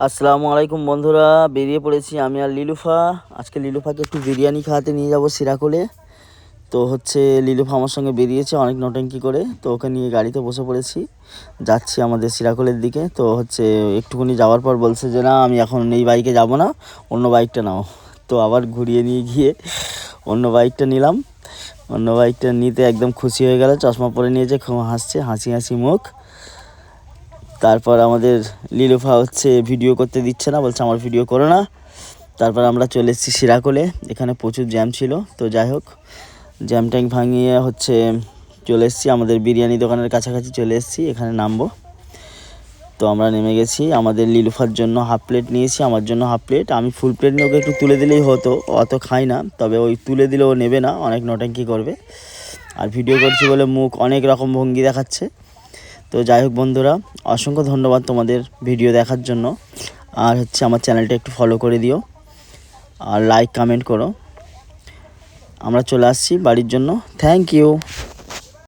আসসালামু আলাইকুম বন্ধুরা, বেরিয়ে পড়েছি আমি আর লিলুফা। আজকে লিলুফাকে একটু বিরিয়ানি খাওয়াতে নিয়ে যাব সিরাকুলে। তো লিলুফা আমার সঙ্গে বেরিয়েছে অনেক নটঙ্কি করে, তো ওকে নিয়ে গাড়িতে বসে পড়েছি, যাচ্ছি আমাদের সিরাকুলের দিকে। তো একটুখানি যাওয়ার পর বলছে যে না, আমি এখন এই বাইকে যাব না, অন্য বাইকটা নাও। তো আবার ঘুরিয়ে নিয়ে গিয়ে অন্য বাইকটা নিলাম। অন্য বাইকটা নিতে একদম খুশি হয়ে গেল, চশমা পরে নিয়েছে, খুব হাসছে, হাসি হাসি মুখ। তারপর আমাদের লিলুফা ভিডিও করতে দিচ্ছে না, বলছে আমার ভিডিও করো না। তারপর আমরা চলে এসেছি সিরাকুলে। এখানে প্রচুর জ্যাম ছিল, তো যাই হোক জ্যাম ট্যাং ভাঙিয়ে চলে এসেছি আমাদের বিরিয়ানি দোকানের কাছাকাছি চলে এসেছি, এখানে নামবো। তো আমরা নেমে গেছি। আমাদের লিলুফার জন্য হাফ প্লেট নিয়েছি, আমার জন্য হাফ প্লেট। আমি ফুল প্লেট নিয়ে ওকে একটু তুলে দিলেই হতো, অত খাই না, তবে ওই তুলে দিলে ও নেবে না, অনেক নটাঙ্কি করবে। আর ভিডিও করছি বলে মুখ অনেক রকম ভঙ্গি দেখাচ্ছে। তো যাই হোক বন্ধুরা, অসংখ্য ধন্যবাদ তোমাদের ভিডিও দেখার জন্য। আর আমার চ্যানেলটা একটু ফলো করে দিও আর লাইক কমেন্ট করো। আমরা চলে আসছি বাড়ির জন্য। Thank you.